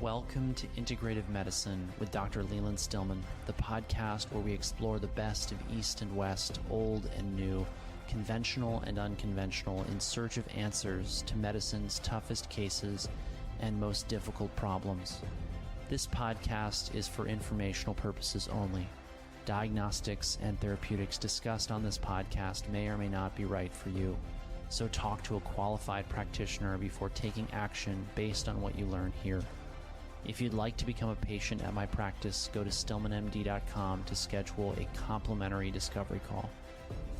Welcome to Integrative Medicine with Dr. Leland Stillman, the podcast where we explore the best of East and West, old and new, conventional and unconventional, in search of answers to medicine's toughest cases and most difficult problems. This podcast is for informational purposes only. Diagnostics and therapeutics discussed on this podcast may or may not be right for you. So talk to a qualified practitioner before taking action based on what you learn here. If you'd like to become a patient at my practice, go to stillmanmd.com to schedule a complimentary discovery call.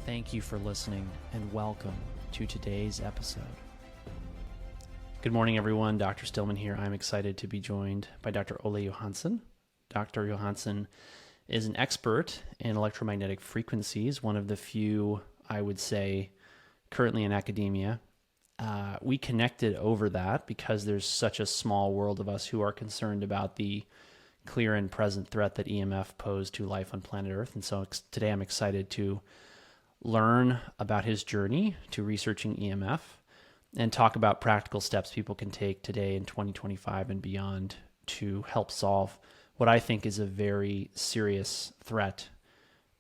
Thank you for listening and welcome to today's episode. Good morning, everyone. Dr. Stillman here. I'm excited to be joined by Dr. Olle Johansson. Dr. Johansson is an expert in electromagnetic frequencies, one of the few, I would say, currently in academia. We connected over that because there's such a small world of us who are concerned about the clear and present threat that EMF pose to life on planet Earth. And so today I'm excited to learn about his journey to researching EMF and talk about practical steps people can take today in 2025 and beyond to help solve what I think is a very serious threat.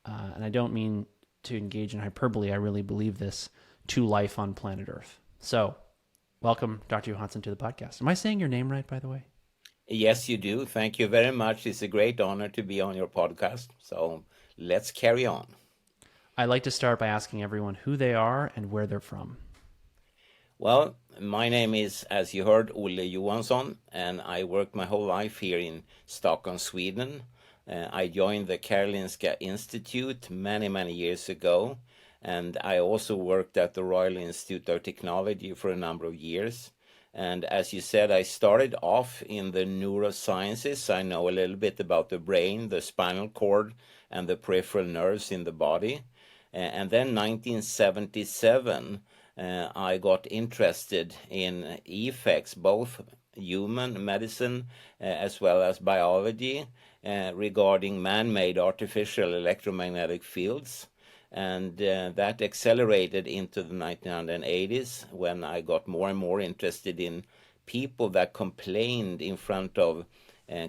And I don't mean to engage in hyperbole. I really believe this, to life on planet Earth. So, welcome, Dr. Johansson, to the podcast. Am I saying your name right, by the way? Yes, you do. Thank you very much. It's a great honor to be on your podcast. So, let's carry on. I like to start by asking everyone who they are and where they're from. Well, my name is, as you heard, Olle Johansson, and I worked my whole life here in Stockholm, Sweden. I joined the Karolinska Institute many years ago. And I also worked at the Royal Institute of Technology for a number of years. And as you said, I started off in the neurosciences. I know a little bit about the brain, the spinal cord, and the peripheral nerves in the body. And then 1977, I got interested in effects, both human medicine as well as biology, regarding man-made artificial electromagnetic fields. And that accelerated into the 1980s when I got more and more interested in people that complained in front of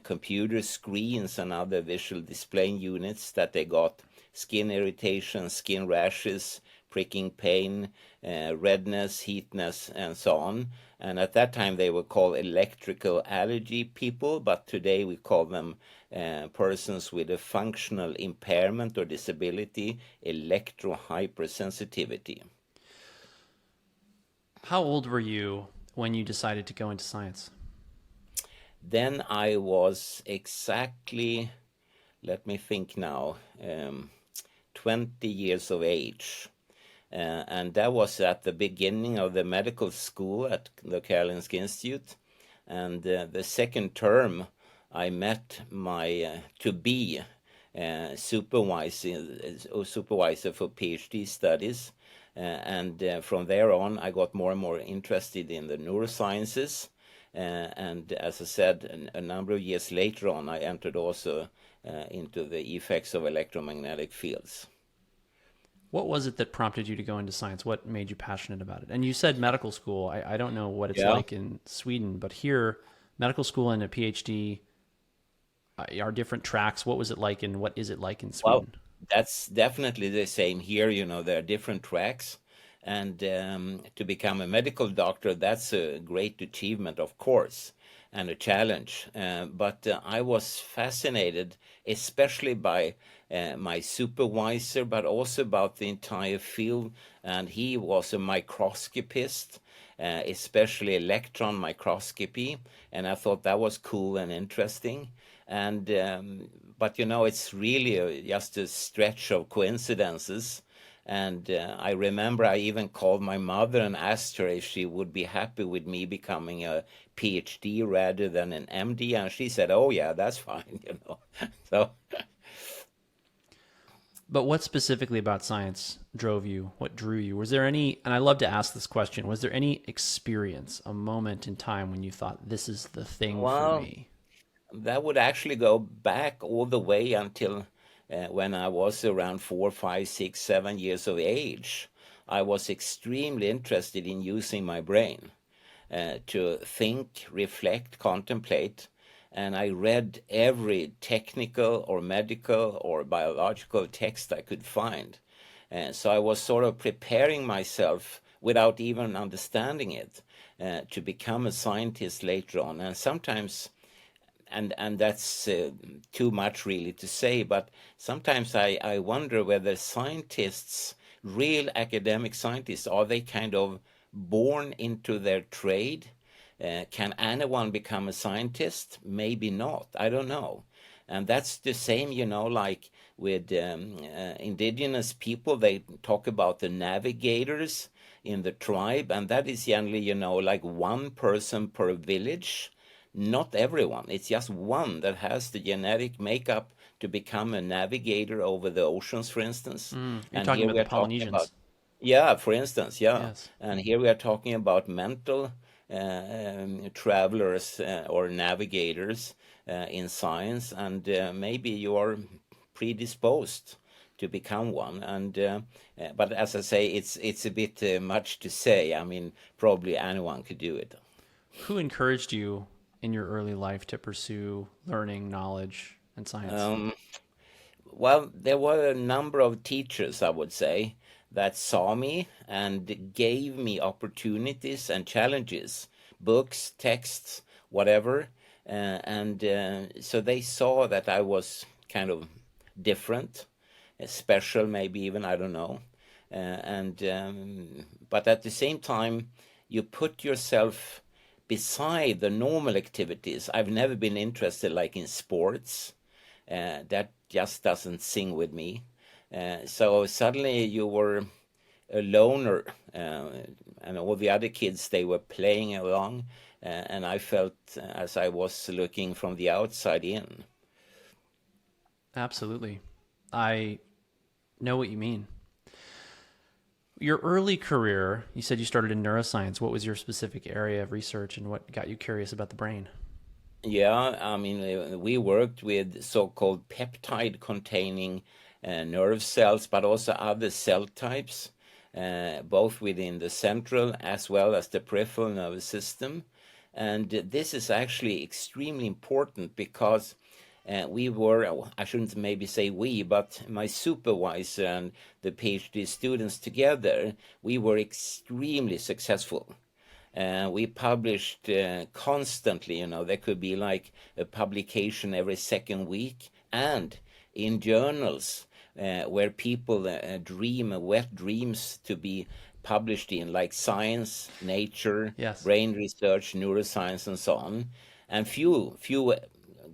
computer screens and other visual display units that they got skin irritation, skin rashes, pricking pain, redness, heatness, and so on. And at that time they were called electrical allergy people, but today we call them persons with a functional impairment or disability, electrohypersensitivity. How old were you when you decided to go into science? Then I was exactly, let me think now, 20 years of age. And that was at the beginning of the medical school at the Karolinska Institute. And the second term, I met my to-be supervisor for PhD studies. And from there on, I got more and more interested in the neurosciences. And as I said, a number of years later on, I entered also into the effects of electromagnetic fields. What was it that prompted you to go into science? What made you passionate about it? And you said medical school. I don't know what it's like in Sweden, but here, medical school and a PhD are different tracks. What was it like and what is it like in Sweden? Well, that's definitely the same here. You know, there are different tracks. And to become a medical doctor, that's a great achievement, of course, and a challenge. But I was fascinated, especially by my supervisor, but also about the entire field. And he was a microscopist, especially electron microscopy. And I thought that was cool and interesting. And but, you know, it's really just a stretch of coincidences. And I remember I even called my mother and asked her if she would be happy with me becoming a PhD rather than an MD. And she said, oh, yeah, that's fine, you know. So. But what specifically about science drove you? What drew you? Was there any, and I love to ask this question, was there any experience, a moment in time when you thought, this is the thing for me? That would actually go back all the way until when I was around 4, 5, 6, 7 years of age. I was extremely interested in using my brain to think, reflect, contemplate. and I read every technical or medical or biological text I could find. And so I was sort of preparing myself without even understanding it to become a scientist later on. And sometimes, and that's too much really to say, but sometimes I wonder whether scientists, real academic scientists, are they kind of born into their trade? Can anyone become a scientist? Maybe not. I don't know. And that's the same, like with indigenous people, they talk about the navigators in the tribe, and that is generally, like one person per village. Not everyone. It's just one that has the genetic makeup to become a navigator over the oceans, for instance. You're And talking here about we the are talking about, Polynesians. yeah, for instance, yeah. Yes. And here we are talking about mental travelers or navigators in science, and maybe you are predisposed to become one. And but as I say, it's a bit much to say. I mean, probably anyone could do it. Who encouraged you in your early life to pursue learning, knowledge, and science? Um, Well, there were a number of teachers, I would say, that saw me and gave me opportunities and challenges, books, texts, whatever. And so they saw that I was kind of different, special, maybe even, I don't know. And but at the same time, you put yourself beside the normal activities. I've never been interested like in sports. That just doesn't sing with me. So suddenly you were a loner, and all the other kids, they were playing along, and I felt as I was looking from the outside in. Absolutely. I know what you mean. Your early career, you said you started in neuroscience. What was your specific area of research and what got you curious about the brain? Yeah, I mean, we worked with so-called peptide containing nerve cells, but also other cell types, both within the central as well as the peripheral nervous system. And this is actually extremely important because we were, I shouldn't maybe say we, but my supervisor and the PhD students together, we were extremely successful. We published constantly, there could be like a publication every second week, and in journals where people dream wet dreams to be published in, like Science, Nature, Yes. Brain Research, Neuroscience, and so on. And few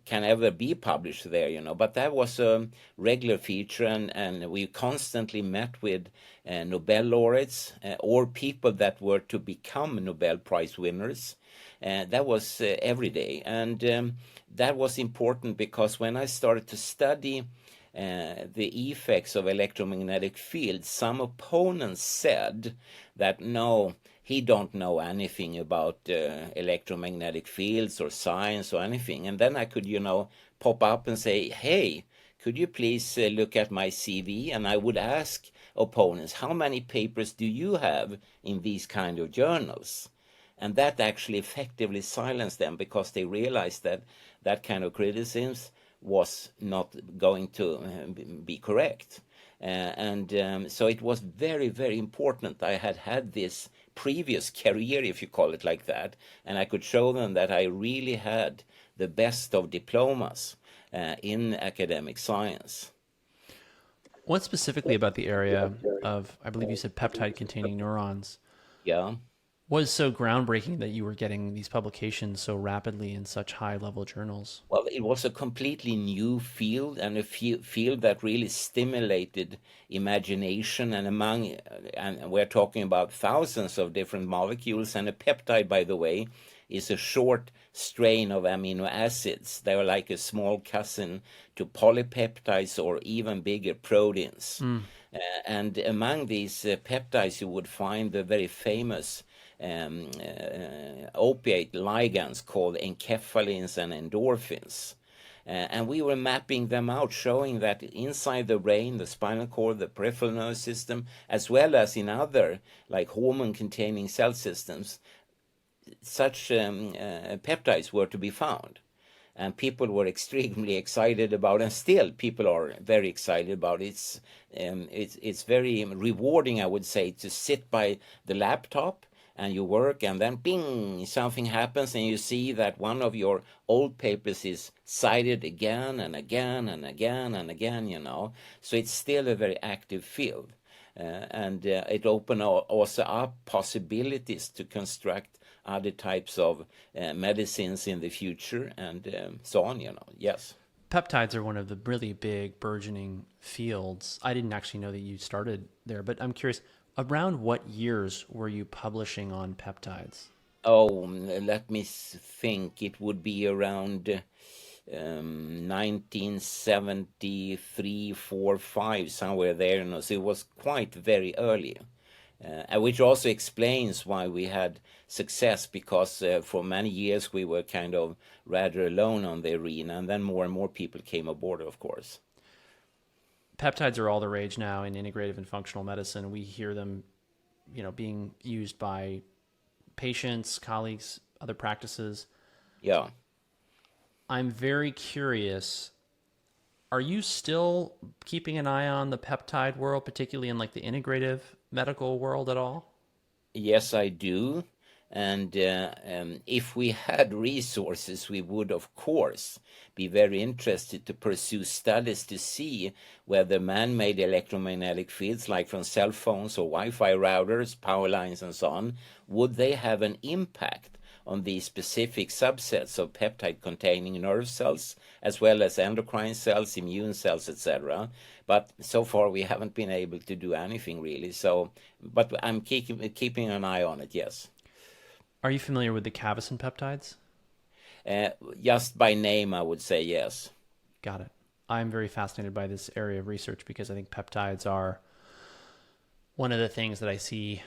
can ever be published there, but that was a regular feature, and we constantly met with Nobel laureates or people that were to become Nobel Prize winners. That was every day, and that was important because when I started to study the effects of electromagnetic fields, some opponents said that no, he don't know anything about electromagnetic fields or science or anything. And then I could, pop up and say, hey, could you please look at my CV? And I would ask opponents, how many papers do you have in these kind of journals? And that actually effectively silenced them because they realized that that kind of criticism was not going to be correct. And so it was very, very important. I had this previous career, if you call it like that, and I could show them that I really had the best of diplomas in academic science. What specifically about the area of, I believe you said peptide containing neurons, Yeah. was so groundbreaking that you were getting these publications so rapidly in such high level journals? Well, it was a completely new field and a field that really stimulated imagination. And we're talking about thousands of different molecules. And a peptide, by the way, is a short strain of amino acids. They are like a small cousin to polypeptides or even bigger proteins. And among these peptides, you would find the very famous opiate ligands called enkephalins and endorphins. And we were mapping them out, showing that inside the brain, the spinal cord, the peripheral nervous system, as well as in other, like hormone-containing cell systems, such peptides were to be found. and people were extremely excited about it, and still people are very excited about it. It's very rewarding, I would say, to sit by the laptop and you work, and then bing, something happens, and you see that one of your old papers is cited again and again and again and again, you know. So it's still a very active field. And it opened also up possibilities to construct other types of medicines in the future, and so on, you know. Yes. Peptides are one of the really big burgeoning fields. I didn't actually know that you started there, but I'm curious, around what years were you publishing on peptides? Oh, let me think. It would be around 1973, 4, 5, somewhere there. You know, so it was quite very early. Which also explains why we had success, because for many years we were kind of rather alone on the arena, and then more and more people came aboard, of course. Peptides are all the rage now in integrative and functional medicine. We hear them, being used by patients, colleagues, other practices. Yeah. I'm very curious. Are you still keeping an eye on the peptide world, particularly in like the integrative medical world at all? Yes, I do. And if we had resources, we would, of course, be very interested to pursue studies to see whether man-made electromagnetic fields, like from cell phones or Wi-Fi routers, power lines, and so on, would they have an impact on these specific subsets of peptide-containing nerve cells, as well as endocrine cells, immune cells, etc. But so far, we haven't been able to do anything really. So, but I'm keeping an eye on it. Yes. Are you familiar with the Cavison peptides? Just by name, I would say yes. Got it. I'm very fascinated by this area of research because I think peptides are one of the things that I see,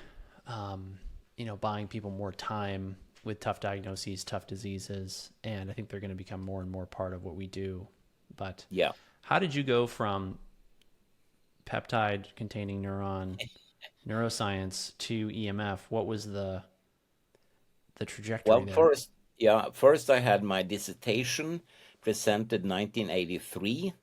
buying people more time with tough diagnoses, tough diseases, and I think they're going to become more and more part of what we do. But yeah, how did you go from peptide-containing neuroscience to EMF? What was the trajectory well, there? first I had my dissertation presented 1983.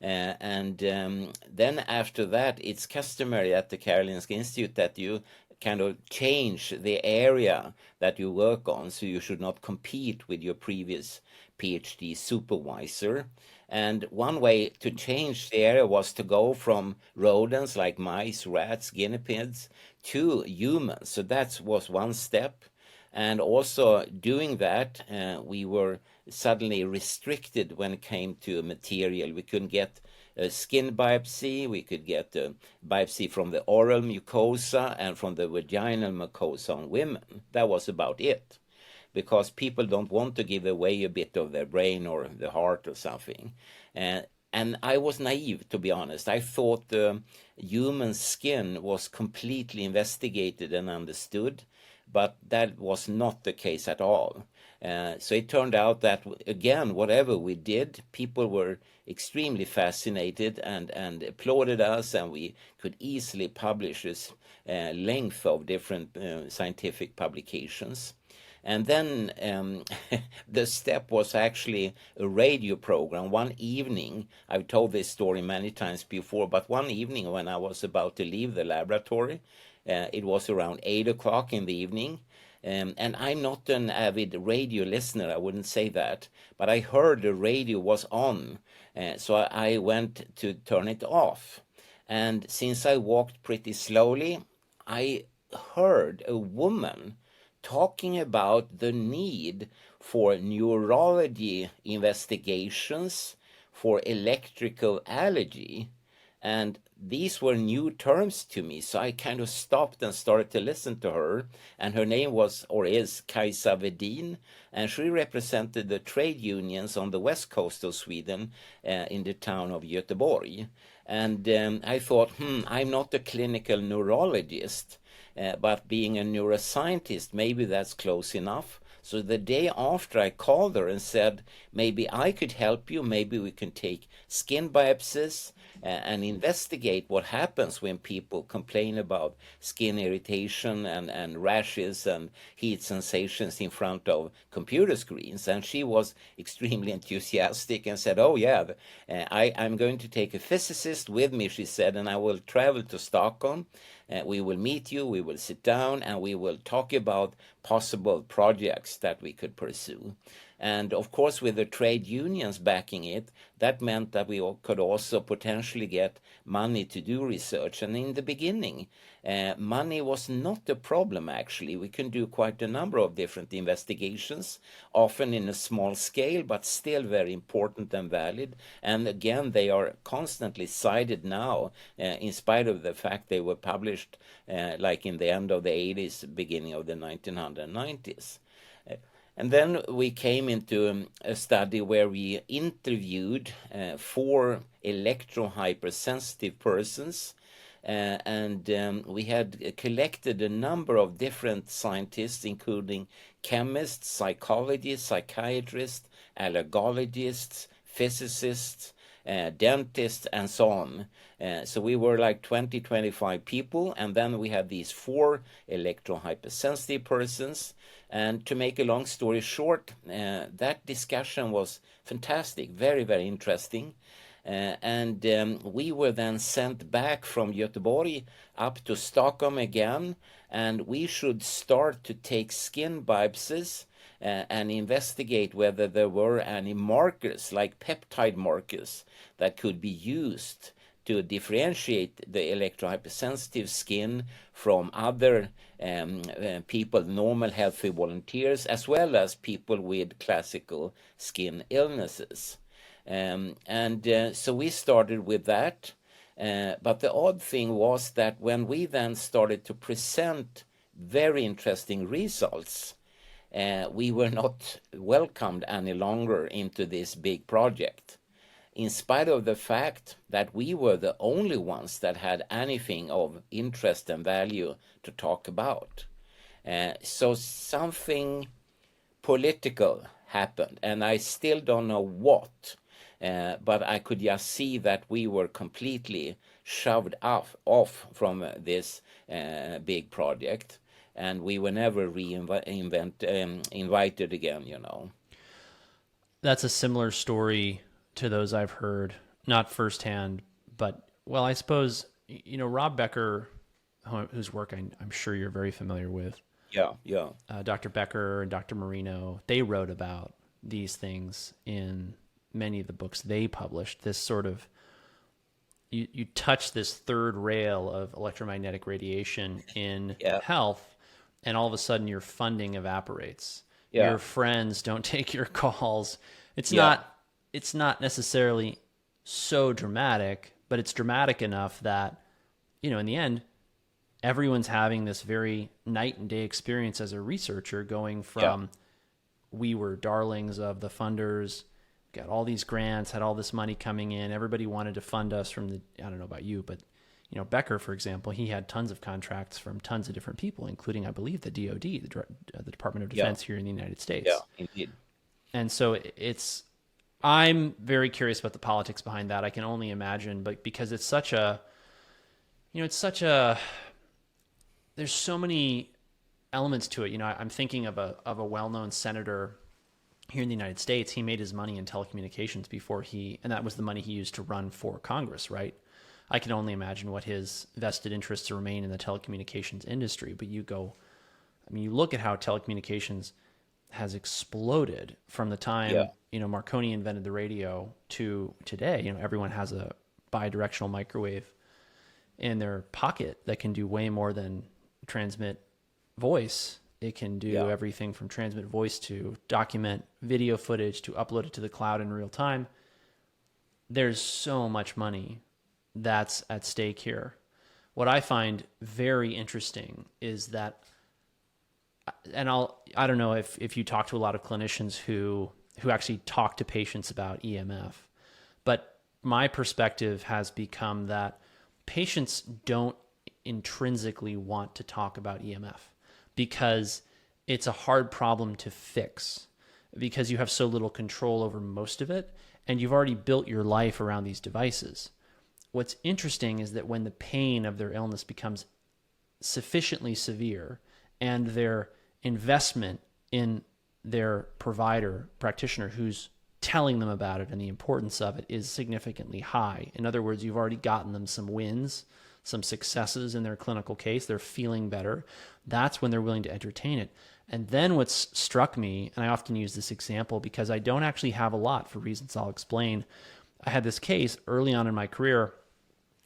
And then after that, it's customary at the Karolinska Institute that you kind of change the area that you work on, so you should not compete with your previous PhD supervisor. And one way to change the area was to go from rodents like mice, rats, guinea pigs to humans. So that was one step. And also doing that, we were suddenly restricted when it came to material. We couldn't get a skin biopsy, we could get a biopsy from the oral mucosa and from the vaginal mucosa on women. That was about it, because people don't want to give away a bit of their brain or the heart or something. And I was naive, to be honest. I thought the human skin was completely investigated and understood, but that was not the case at all. So it turned out that, again, whatever we did, people were extremely fascinated and applauded us, and we could easily publish this length of different scientific publications. And then the step was actually a radio program. One evening, I've told this story many times before, but one evening when I was about to leave the laboratory, it was around 8 o'clock in the evening. And I'm not an avid radio listener, I wouldn't say that, but I heard the radio was on, so I went to turn it off. And since I walked pretty slowly, I heard a woman talking about the need for neurology investigations for electrical allergy. And these were new terms to me, so I kind of stopped and started to listen to her. And her name was, or is, Kajsa Wedin, and she represented the trade unions on the west coast of Sweden, in the town of Göteborg. And I thought, I'm not a clinical neurologist, but being a neuroscientist, maybe that's close enough. So the day after, I called her and said, maybe I could help you. Maybe we can take skin biopsies and investigate what happens when people complain about skin irritation and rashes and heat sensations in front of computer screens. And she was extremely enthusiastic and said, oh yeah, I'm going to take a physicist with me, she said, and I will travel to Stockholm. We will meet you, we will sit down, and we will talk about possible projects that we could pursue. And of course, with the trade unions backing it, that meant that we could also potentially get money to do research. And in the beginning, money was not a problem, actually. We can do quite a number of different investigations, often in a small scale, but still very important and valid. And again, they are constantly cited now, in spite of the fact they were published like in the end of the 80s, beginning of the 1990s. And then we came into a study where we interviewed 4 electrohypersensitive persons, and we had collected a number of different scientists, including chemists, psychologists, psychiatrists, allergologists, physicists, dentists, and so on. So we were like 20, 25 people, and then we had these 4 electrohypersensitive persons. And to make a long story short, that discussion was fantastic, very, very interesting. And we were then sent back from Göteborg up to Stockholm again, and we should start to take skin biopsies and investigate whether there were any markers, like peptide markers, that could be used to differentiate the electrohypersensitive skin from other people, normal healthy volunteers, as well as people with classical skin illnesses. So we started with that. But the odd thing was that when we then started to present very interesting results, we were not welcomed any longer into this big project, in spite of the fact that we were the only ones that had anything of interest and value to talk about. So something political happened, and I still don't know what, but I could just see that we were completely shoved off from this big project, and we were never invited again, you know. That's a similar story to those I've heard, not firsthand, but, well, I suppose, Rob Becker, whose work I'm sure you're very familiar with. Yeah. Dr. Becker and Dr. Marino, they wrote about these things in many of the books they published. This sort of, you touch this third rail of electromagnetic radiation in health, and all of a sudden your funding evaporates. Yeah. Your friends don't take your calls. It's not necessarily so dramatic, but it's dramatic enough that, in the end, everyone's having this very night and day experience as a researcher, going from we were darlings of the funders, got all these grants, had all this money coming in, everybody wanted to fund us from the, I don't know about you, but Becker, for example, he had tons of contracts from tons of different people, including, I believe, the DoD, the Department of Defense here in the United States. Yeah, indeed. And so I'm very curious about the politics behind that. I can only imagine, but because it's such a, there's so many elements to it. I'm thinking of a well-known senator here in the United States. He made his money in telecommunications and that was the money he used to run for Congress, right? I can only imagine what his vested interests remain in the telecommunications industry. But you look at how telecommunications has exploded from the time, Marconi invented the radio to today. Everyone has a bidirectional microwave in their pocket that can do way more than transmit voice. It can do everything from transmit voice to document video footage to upload it to the cloud in real time. There's so much money that's at stake here. What I find very interesting is that, and I don't know if you talk to a lot of clinicians who actually talk to patients about EMF, but my perspective has become that patients don't intrinsically want to talk about EMF, because it's a hard problem to fix because you have so little control over most of it, and you've already built your life around these devices. What's interesting is that when the pain of their illness becomes sufficiently severe and their investment in their provider, practitioner, who's telling them about it and the importance of it is significantly high. In other words, you've already gotten them some wins, some successes in their clinical case. They're feeling better. That's when they're willing to entertain it. And then what's struck me, and I often use this example because I don't actually have a lot for reasons I'll explain. I had this case early on in my career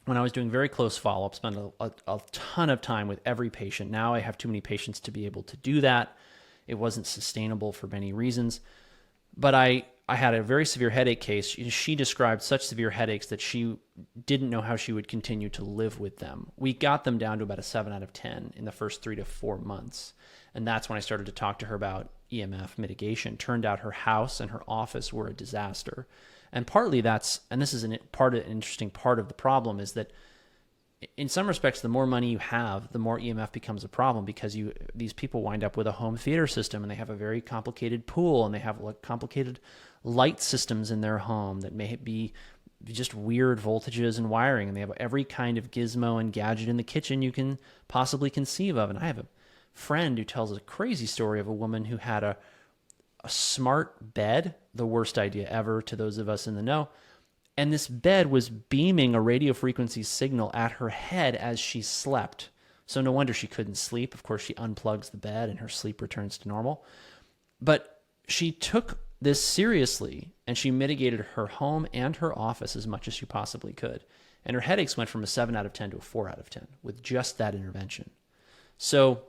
when I was doing very close follow-up, spent a ton of time with every patient. Now I have too many patients to be able to do that. It wasn't sustainable for many reasons. But I had a very severe headache case. She described such severe headaches that she didn't know how she would continue to live with them. We got them down to about a 7 out of 10 in the first 3 to 4 months. And that's when I started to talk to her about EMF mitigation. Turned out her house and her office were a disaster. And partly that's, and this is an interesting part of the problem, is that in some respects, the more money you have, the more EMF becomes a problem because these people wind up with a home theater system and they have a very complicated pool and they have complicated light systems in their home that may be just weird voltages and wiring, and they have every kind of gizmo and gadget in the kitchen you can possibly conceive of. And I have a friend who tells a crazy story of a woman who had a smart bed, the worst idea ever to those of us in the know. And this bed was beaming a radio frequency signal at her head as she slept. So no wonder she couldn't sleep. Of course, she unplugs the bed and her sleep returns to normal. But she took this seriously and she mitigated her home and her office as much as she possibly could. And her headaches went from a 7 out of 10 to a 4 out of 10 with just that intervention. So,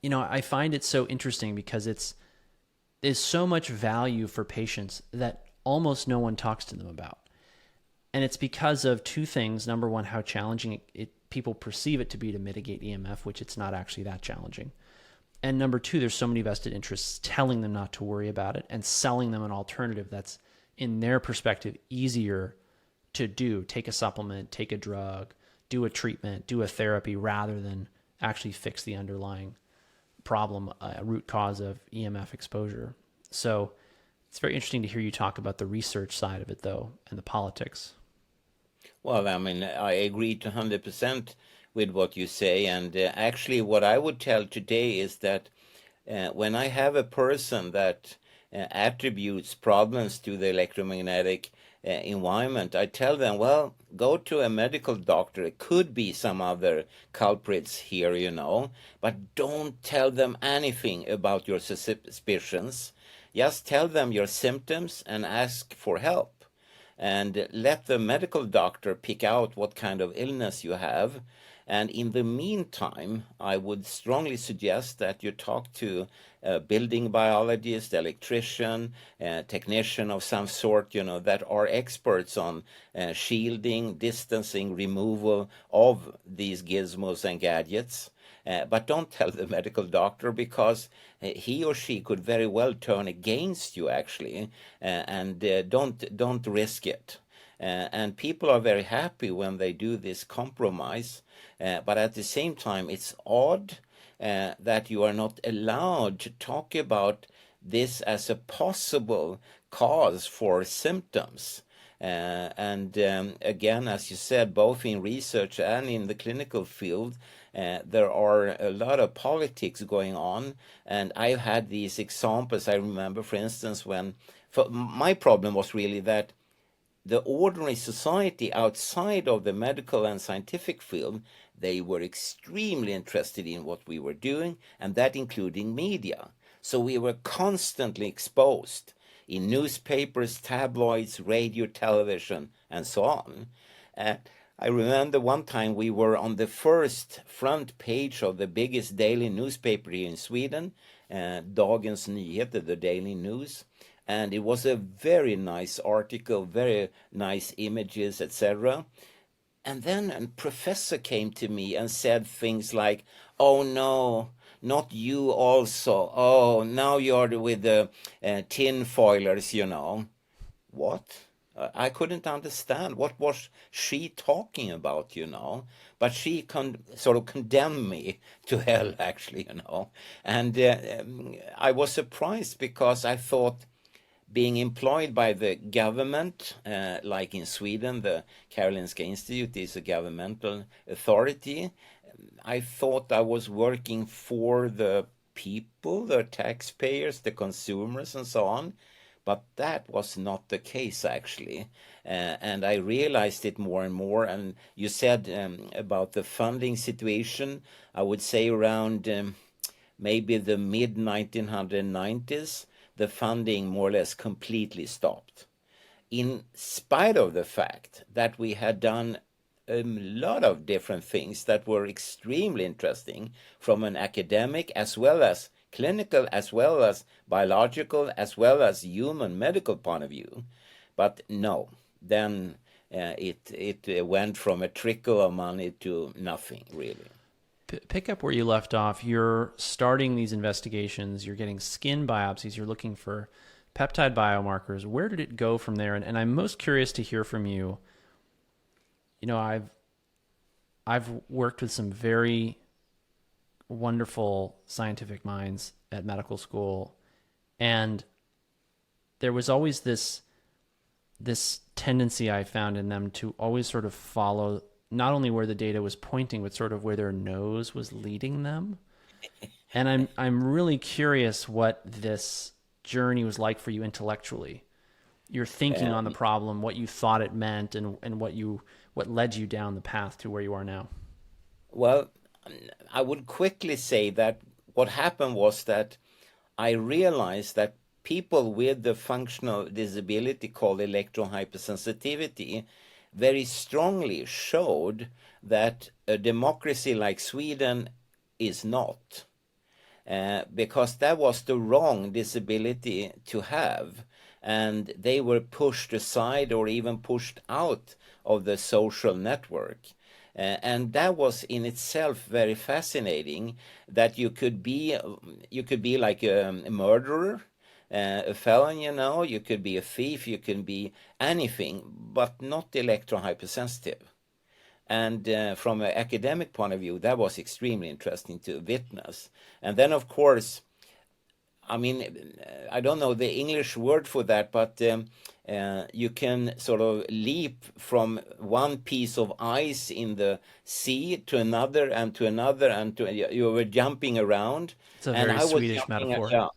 I find it so interesting because there's so much value for patients that almost no one talks to them about. And it's because of two things. Number one, how challenging people perceive it to be to mitigate EMF, which it's not actually that challenging. And number two, there's so many vested interests telling them not to worry about it and selling them an alternative that's, in their perspective, easier to do. Take a supplement, take a drug, do a treatment, do a therapy, rather than actually fix the underlying problem, root cause of EMF exposure. So it's very interesting to hear you talk about the research side of it, though, and the politics. Well, I mean, I agree 100% with what you say. And actually, what I would tell today is that when I have a person that attributes problems to the electromagnetic environment, I tell them, well, go to a medical doctor. It could be some other culprits here, but don't tell them anything about your suspicions. Just tell them your symptoms and ask for help. And let the medical doctor pick out what kind of illness you have. And in the meantime, I would strongly suggest that you talk to a building biologist, electrician, technician of some sort, that are experts on shielding, distancing, removal of these gizmos and gadgets. But don't tell the medical doctor, because he or she could very well turn against you, actually, and don't risk it. And people are very happy when they do this compromise. But at the same time, it's odd that you are not allowed to talk about this as a possible cause for symptoms. And again, as you said, both in research and in the clinical field, there are a lot of politics going on. And I've had these examples. I remember, for instance, my problem was really that the ordinary society outside of the medical and scientific field, they were extremely interested in what we were doing, and that including media. So we were constantly exposed in newspapers, tabloids, radio, television, and so on. I remember one time we were on the first front page of the biggest daily newspaper here in Sweden, Dagens Nyheter, the daily news. And it was a very nice article, very nice images, etc. And then a professor came to me and said things like, "Oh no, not you also. Oh, now you're with the tin foilers, What? I couldn't understand what was she talking about, but she sort of condemned me to hell, actually, and I was surprised because I thought being employed by the government, like in Sweden, the Karolinska Institute is a governmental authority. I thought I was working for the people, the taxpayers, the consumers, and so on. But that was not the case, actually. And I realized it more and more. And you said about the funding situation, I would say around maybe the mid 1990s, the funding more or less completely stopped. In spite of the fact that we had done a lot of different things that were extremely interesting from an academic as well as clinical as well as biological as well as human medical point of view. But no, then it went from a trickle of money to nothing, really. Pick up where you left off. You're starting these investigations. You're getting skin biopsies. You're looking for peptide biomarkers. Where did it go from there? And I'm most curious to hear from you. I've worked with some very wonderful scientific minds at medical school, and there was always this tendency I found in them to always sort of follow not only where the data was pointing, but sort of where their nose was leading them. And I'm really curious what this journey was like for you intellectually. Your thinking on the problem, what you thought it meant, and what led you down the path to where you are now. Well, I would quickly say that what happened was that I realized that people with the functional disability called electrohypersensitivity very strongly showed that a democracy like Sweden is not. Because that was the wrong disability to have. And they were pushed aside or even pushed out of the social network. And that was in itself very fascinating, that you could be like a murderer, a felon, you could be a thief, you can be anything, but not electrohypersensitive. And from an academic point of view, that was extremely interesting to witness. And then, of course, I mean, I don't know the English word for that, but you can sort of leap from one piece of ice in the sea to another and to another, and you were jumping around. It's a And very I was Swedish jumping, metaphor.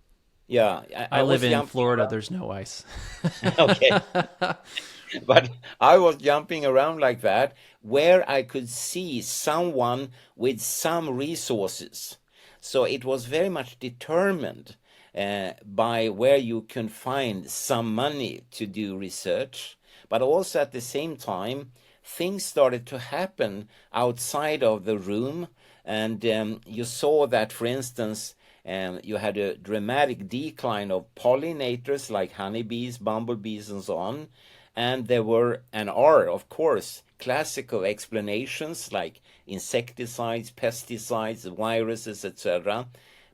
yeah, I I live was in jumping Florida. around. There's no ice. Okay. But I was jumping around like that, where I could see someone with some resources. So it was very much determined by where you can find some money to do research. But also at the same time, things started to happen outside of the room. And you saw that, for instance, you had a dramatic decline of pollinators like honeybees, bumblebees, and so on. And there were and are, of course, classical explanations like insecticides, pesticides, viruses, etc.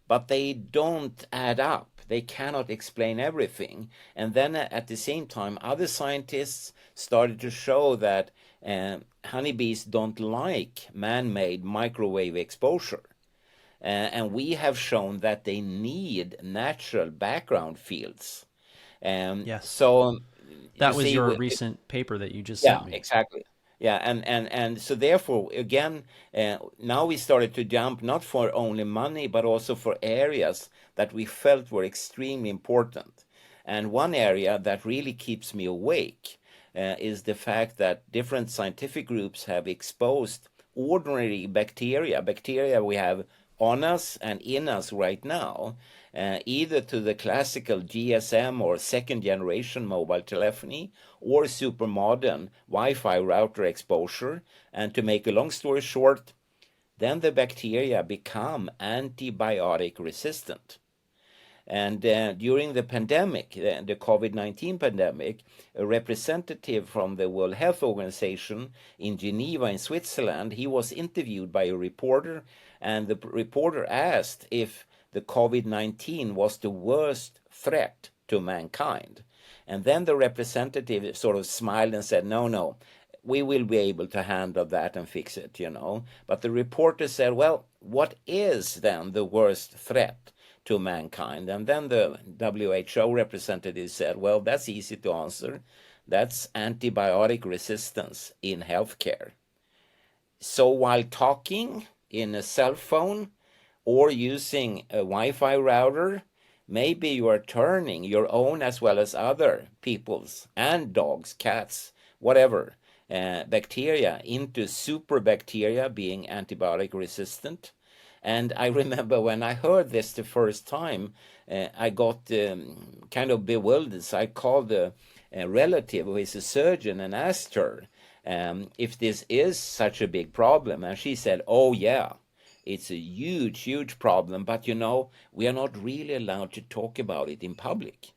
But they don't add up. They cannot explain everything. And then at the same time, other scientists started to show that honeybees don't like man-made microwave exposure. And we have shown that they need natural background fields. Yes. So you That was see, your recent paper that you just yeah, sent me. exactly. Yeah, and so therefore, again, now we started to jump not for only money, but also for areas that we felt were extremely important. And one area that really keeps me awake is the fact that different scientific groups have exposed ordinary bacteria we have on us and in us right now, either to the classical GSM or second generation mobile telephony or super modern Wi-Fi router exposure. And to make a long story short, then the bacteria become antibiotic resistant. And during the pandemic, the COVID-19 pandemic, a representative from the World Health Organization in Geneva in Switzerland, he was interviewed by a reporter, and the reporter asked if the COVID-19 was the worst threat to mankind. And then the representative sort of smiled and said, no, no, we will be able to handle that and fix it, you know. But the reporter said, well, what is then the worst threat to mankind? And then the WHO representative said, well, that's easy to answer. That's antibiotic resistance in healthcare. So while talking in a cell phone or using a Wi-Fi router, maybe you are turning your own as well as other people's and dogs, cats, whatever, bacteria into super bacteria being antibiotic resistant. And I remember when I heard this the first time, I got kind of bewildered. So I called a relative who is a surgeon and asked her if this is such a big problem. And she said, oh yeah, it's a huge, huge problem. But you know, we are not really allowed to talk about it in public.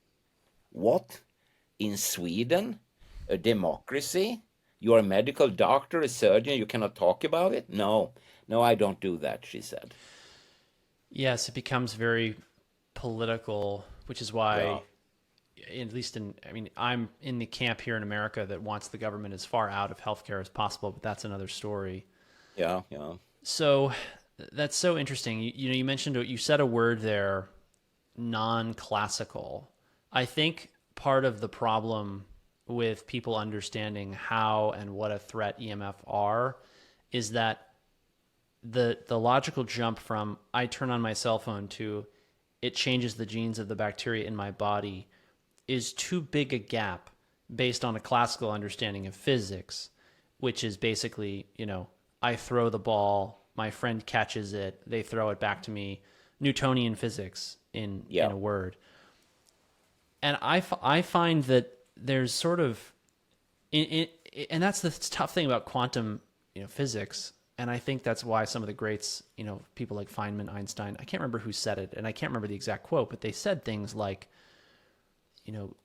What? In Sweden? A democracy? You're a medical doctor, a surgeon, you cannot talk about it? No, no, I don't do that, she said. Yes, it becomes very political, which is why, at least I'm in the camp here in America that wants the government as far out of healthcare as possible, but that's another story. Yeah, yeah. So that's so interesting. You mentioned, you said a word there, non-classical. I think part of the problem with people understanding how and what a threat EMF are is that the logical jump from I turn on my cell phone to it changes the genes of the bacteria in my body is too big a gap based on a classical understanding of physics, which is basically, I throw the ball, my friend catches it, they throw it back to me, Newtonian physics in a word. And I find that there's sort of, and that's the tough thing about quantum, physics. And I think that's why some of the greats, people like Feynman, Einstein, I can't remember who said it, and I can't remember the exact quote, but they said things like,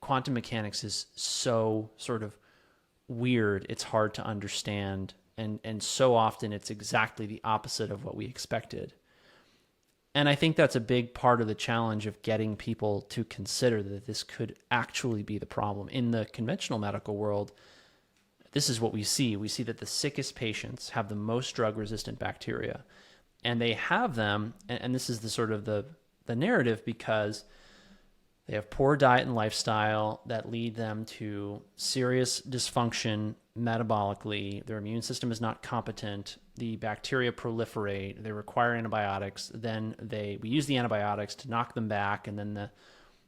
quantum mechanics is so sort of weird, it's hard to understand, and so often it's exactly the opposite of what we expected. And I think that's a big part of the challenge of getting people to consider that this could actually be the problem. In the conventional medical world, this is what we see. We see that the sickest patients have the most drug-resistant bacteria. And they have them, and this is the sort of the narrative, because they have poor diet and lifestyle that lead them to serious dysfunction metabolically. Their immune system is not competent. The bacteria proliferate. They require antibiotics. Then we use the antibiotics to knock them back, and then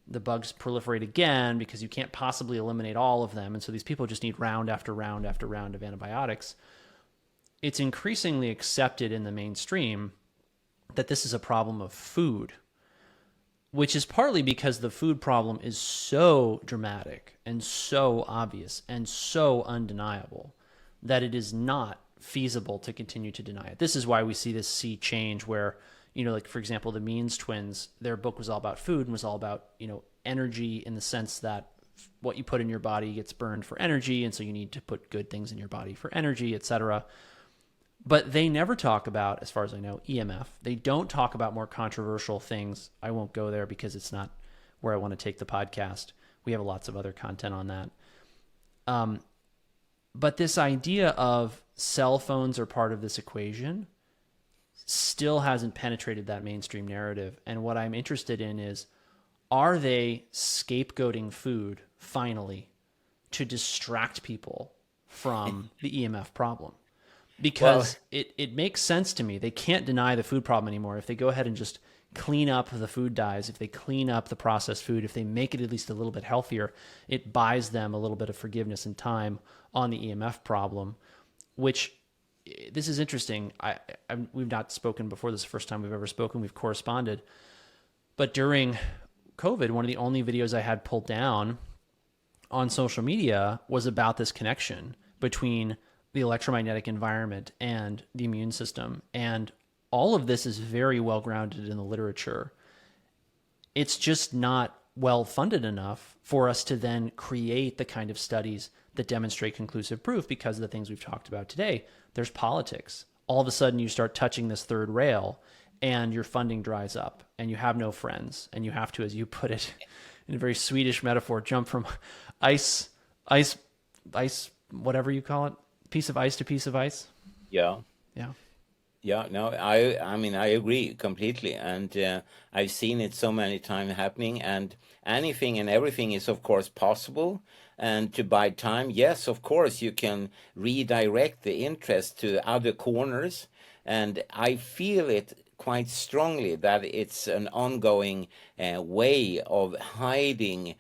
the bugs proliferate again because you can't possibly eliminate all of them. And so these people just need round after round after round of antibiotics. It's increasingly accepted in the mainstream that this is a problem of food, which is partly because the food problem is so dramatic and so obvious and so undeniable that it is not feasible to continue to deny it. This is why we see this sea change where, like, for example, the Means twins, their book was all about food and was all about, energy, in the sense that what you put in your body gets burned for energy. And so you need to put good things in your body for energy, etc. But they never talk about, as far as I know, EMF. They don't talk about more controversial things. I won't go there because it's not where I want to take the podcast. We have lots of other content on that. But this idea of cell phones are part of this equation still hasn't penetrated that mainstream narrative. And what I'm interested in is, are they scapegoating food finally to distract people from the EMF problem? Because it makes sense to me. They can't deny the food problem anymore. If they go ahead and just clean up the food dyes, if they clean up the processed food, if they make it at least a little bit healthier, it buys them a little bit of forgiveness and time on the EMF problem, which, this is interesting. We've not spoken before. This is the first time we've ever spoken. We've corresponded. But during COVID, one of the only videos I had pulled down on social media was about this connection between the electromagnetic environment and the immune system. And all of this is very well grounded in the literature. It's just not well funded enough for us to then create the kind of studies that demonstrate conclusive proof, because of the things we've talked about today. There's politics. All of a sudden you start touching this third rail and your funding dries up and you have no friends, and you have to, as you put it, in a very Swedish metaphor, jump from ice, ice, whatever you call it, piece of ice to piece of ice. Yeah. Yeah. Yeah, no, I mean, I agree completely, and I've seen it so many times happening, and anything and everything is, of course, possible. And to buy time, yes, of course, you can redirect the interest to other corners, and I feel it quite strongly that it's an ongoing way of hiding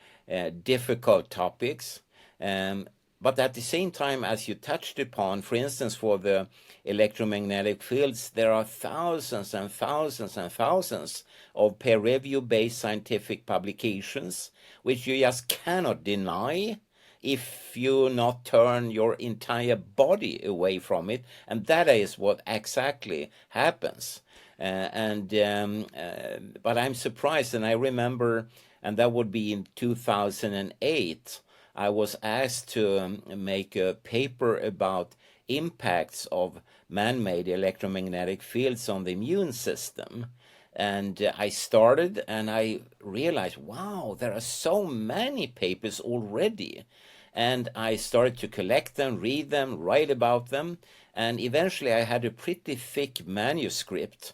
difficult topics. Um, but at the same time, as you touched upon, for instance, for the electromagnetic fields, there are thousands and thousands and thousands of peer review based scientific publications, which you just cannot deny if you not turn your entire body away from it. And that is what exactly happens. But I'm surprised, and I remember, and that would be in 2008. I was asked to make a paper about impacts of man-made electromagnetic fields on the immune system. And I started and I realized, wow, there are so many papers already. And I started to collect them, read them, write about them. And eventually I had a pretty thick manuscript.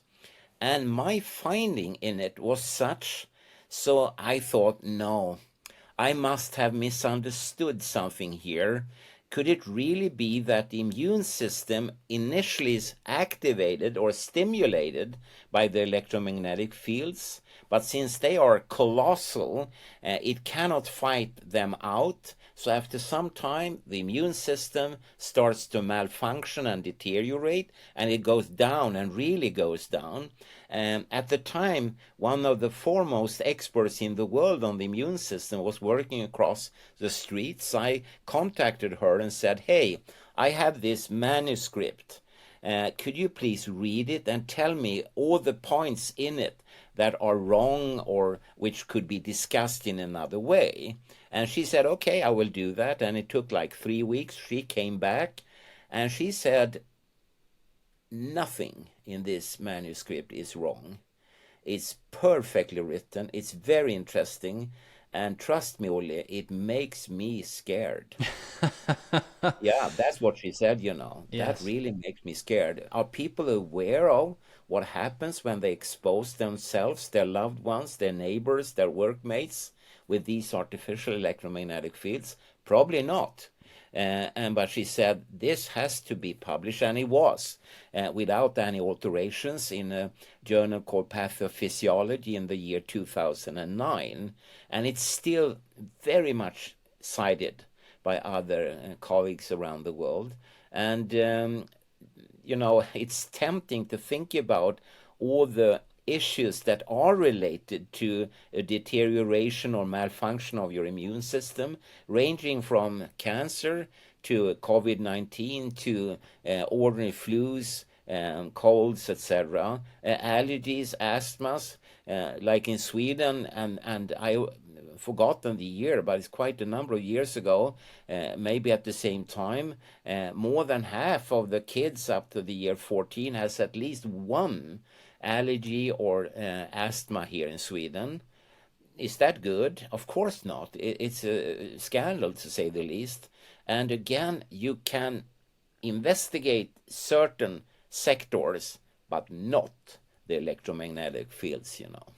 And my finding in it was such, so I thought, no, I must have misunderstood something here. Could it really be that the immune system initially is activated or stimulated by the electromagnetic fields, but since they are colossal, it cannot fight them out. So after some time, the immune system starts to malfunction and deteriorate, and it goes down and really goes down. At the time, one of the foremost experts in the world on the immune system was working across the streets. I contacted her and said, hey, I have this manuscript. Could you please read it and tell me all the points in it that are wrong or which could be discussed in another way? And she said, okay, I will do that. And it took like 3 weeks. She came back and she said, nothing in this manuscript is wrong. It's perfectly written. It's very interesting. And trust me, Olle, it makes me scared. Yeah, that's what she said, you know. That Yes. really makes me scared. Are people aware of what happens when they expose themselves, their loved ones, their neighbors, their workmates with these artificial electromagnetic fields? Probably not. But she said this has to be published, and it was, without any alterations, in a journal called Pathophysiology in the year 2009, and it's still very much cited by other colleagues around the world. And you know, it's tempting to think about all the issues that are related to a deterioration or malfunction of your immune system, ranging from cancer to COVID-19 to ordinary flus, colds, etc., allergies, asthmas, like in Sweden, and I forgotten the year, but it's quite a number of years ago, maybe at the same time, more than half of the kids up to the year 14 has at least one allergy or asthma here in Sweden. Is that good? Of course not. It's a scandal, to say the least. And again, you can investigate certain sectors, but not the electromagnetic fields, you know.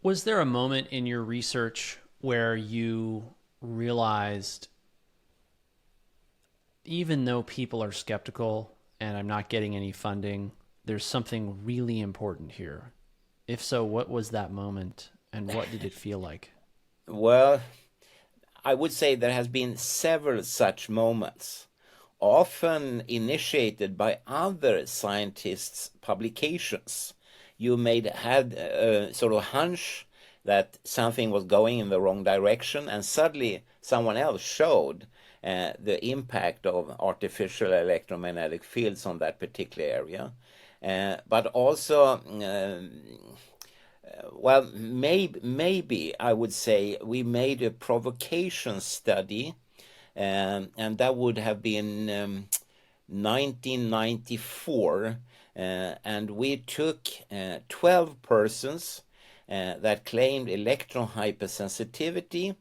Was there a moment in your research where you realized, even though people are skeptical and I'm not getting any funding, there's something really important here? If so, what was that moment and what did it feel like? Well, I would say there has been several such moments, often initiated by other scientists' publications. You may had a sort of hunch that something was going in the wrong direction, and suddenly someone else showed the impact of artificial electromagnetic fields on that particular area. But also, well, maybe I would say we made a provocation study, and that would have been 1994, and we took 12 persons that claimed electrohypersensitivity,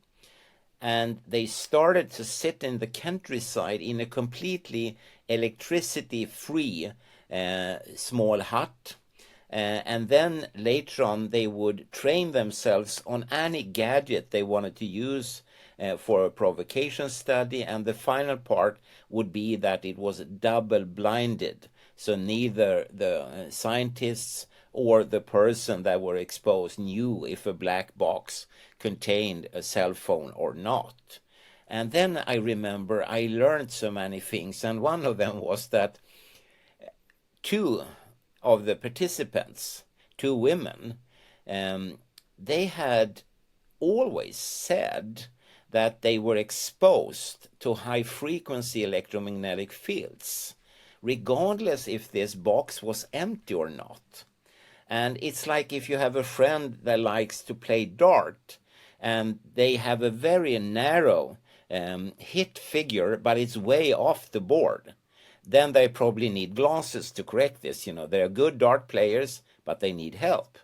and they started to sit in the countryside in a completely electricity-free small hut. And then later on, they would train themselves on any gadget they wanted to use for a provocation study. And the final part would be that it was double-blinded. So neither the scientists or the person that were exposed knew if a black box contained a cell phone or not. And then I remember I learned so many things, and one of them was that two of the participants, two women, they had always said that they were exposed to high-frequency electromagnetic fields, regardless if this box was empty or not. And it's like if you have a friend that likes to play dart, and they have a very narrow hit figure, but it's way off the board. Then they probably need glasses to correct this. They're good dart players, but they need help.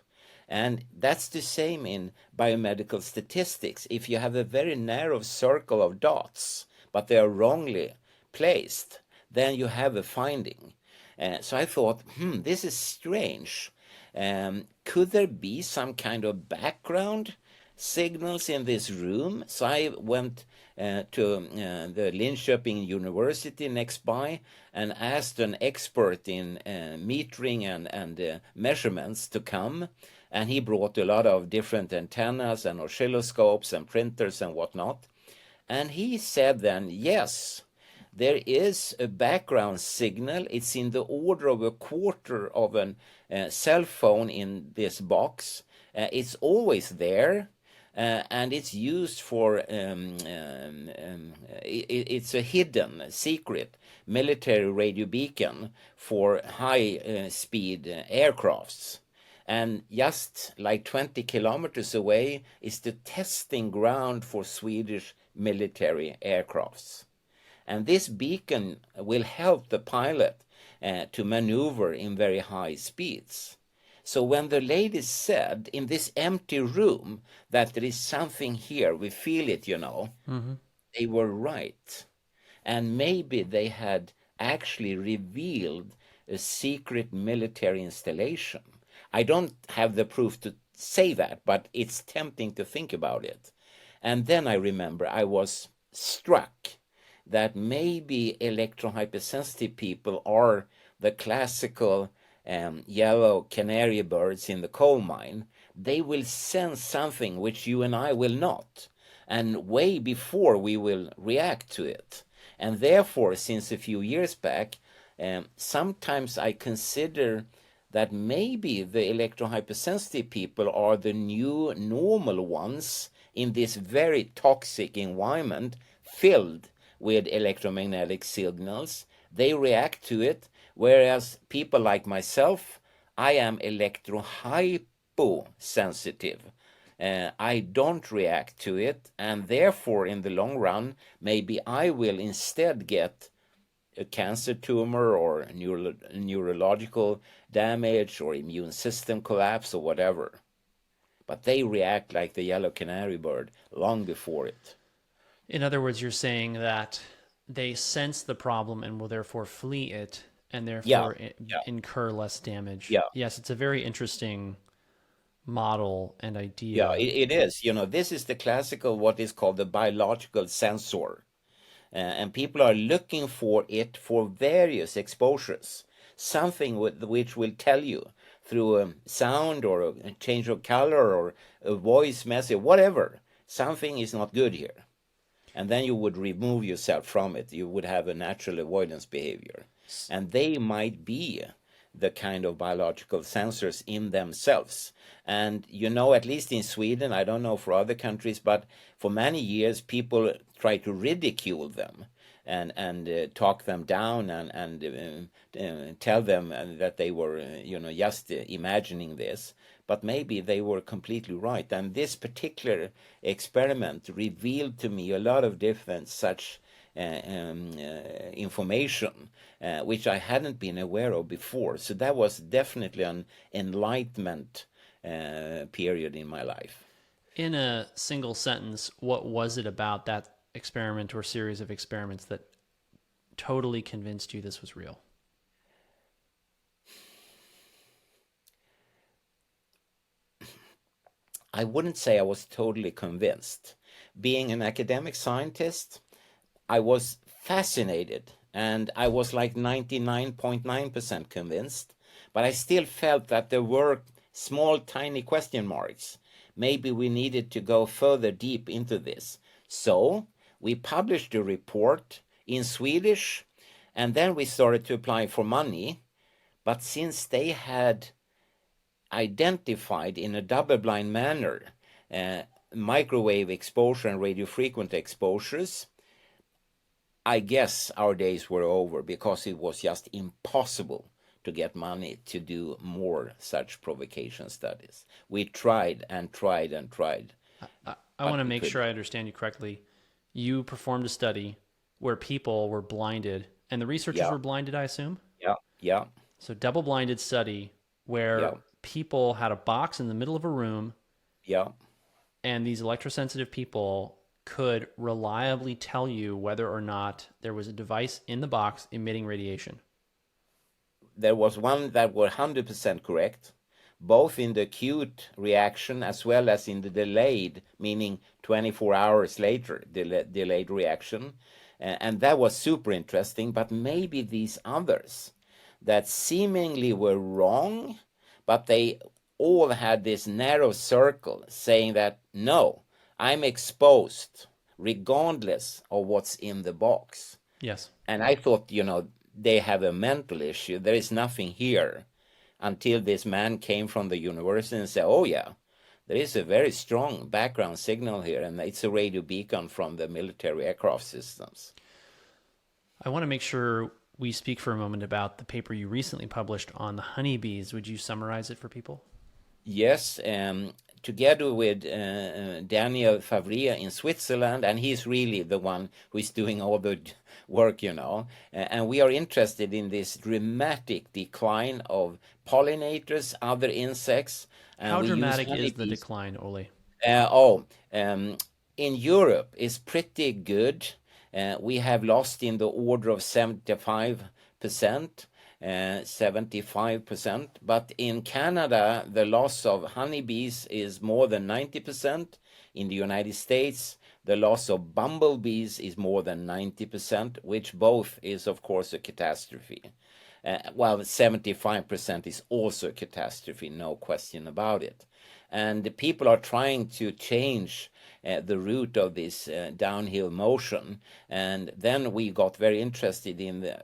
And that's the same in biomedical statistics. If you have a very narrow circle of dots, but they are wrongly placed, then you have a finding. So I thought, this is strange. Could there be some kind of background signals in this room? So I went to the Linköping University next by and asked an expert in metering and measurements to come. And he brought a lot of different antennas and oscilloscopes and printers and whatnot. And he said then, yes, there is a background signal. It's in the order of a quarter of a cell phone in this box. It's always there. And it's used for, it's a hidden, secret military radio beacon for high-speed aircrafts. And just like 20 kilometers away is the testing ground for Swedish military aircrafts. And this beacon will help the pilot to maneuver in very high speeds. So when the lady said in this empty room that there is something here, we feel it, they were right. And maybe they had actually revealed a secret military installation. I don't have the proof to say that, but it's tempting to think about it. And then I remember I was struck that maybe electrohypersensitive people are the classical yellow canary birds in the coal mine. They will sense something which you and I will not, and way before we will react to it. And therefore, since a few years back, sometimes I consider that maybe the electrohypersensitive people are the new normal ones in this very toxic environment filled with electromagnetic signals. They react to it, whereas people like myself, I am electrohyposensitive. I don't react to it, and therefore, in the long run, maybe I will instead get a cancer tumor or neurological damage or immune system collapse or whatever. But they react like the yellow canary bird long before it. In other words, you're saying that they sense the problem and will therefore flee it and therefore incur less damage. Yeah. Yes, it's a very interesting model and idea. Yeah, it is. This is the classical, what is called the biological sensor. And people are looking for it for various exposures. Something which will tell you through a sound or a change of color or a voice message, whatever, something is not good here. And then you would remove yourself from it. You would have a natural avoidance behavior. And they might be the kind of biological sensors in themselves. And at least in Sweden, I don't know for other countries, but for many years people try to ridicule them and talk them down and tell them that they were just imagining this. But maybe they were completely right. And this particular experiment revealed to me a lot of different such information which I hadn't been aware of before. So that was definitely an enlightenment period in my life. In a single sentence, what was it about that experiment or series of experiments that totally convinced you this was real? I wouldn't say I was totally convinced. Being an academic scientist, I was fascinated and I was like 99.9% convinced, but I still felt that there were small, tiny question marks. Maybe we needed to go further deep into this. So we published a report in Swedish and then we started to apply for money. But since they had identified in a double-blind manner microwave exposure and radiofrequency exposures, I guess our days were over because it was just impossible to get money to do more such provocation studies. We tried and tried and tried. I want to make sure I understand you correctly. You performed a study where people were blinded, and the researchers were blinded, I assume? Yeah. So double-blinded study where people had a box in the middle of a room, and these electrosensitive people could reliably tell you whether or not there was a device in the box emitting radiation. There was one that were 100% correct, both in the acute reaction as well as in the delayed, meaning 24 hours later, delayed reaction. And that was super interesting, but maybe these others that seemingly were wrong, but they all had this narrow circle saying that, no, I'm exposed regardless of what's in the box. Yes. And I thought, they have a mental issue. There is nothing here, until this man came from the university and said, oh yeah, there is a very strong background signal here, and it's a radio beacon from the military aircraft systems. I want to make sure we speak for a moment about the paper you recently published on the honeybees. Would you summarize it for people? Yes, together with Daniel Favria in Switzerland, and he's really the one who is doing all the work, and we are interested in this dramatic decline of pollinators, other insects. And how dramatic is the decline, Ole? In Europe, it's pretty good. We have lost in the order of 75%. 75%, but in Canada, the loss of honeybees is more than 90%. In the United States, the loss of bumblebees is more than 90%, which both is, of course, a catastrophe. While 75% is also a catastrophe, no question about it. And people are trying to change the route of this downhill motion. And then we got very interested in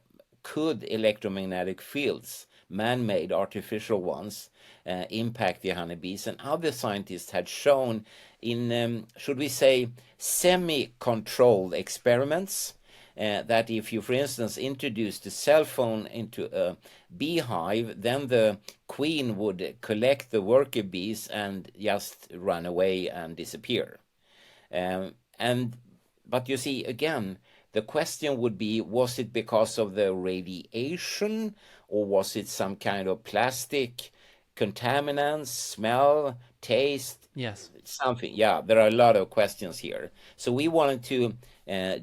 could electromagnetic fields, man-made artificial ones, impact the honeybees. And other scientists had shown in, should we say, semi-controlled experiments that if you, for instance, introduced a cell phone into a beehive, then the queen would collect the worker bees and just run away and disappear. But you see, again, the question would be, was it because of the radiation, or was it some kind of plastic contaminants, smell, taste? Yes. Something. Yeah, there are a lot of questions here. So we wanted to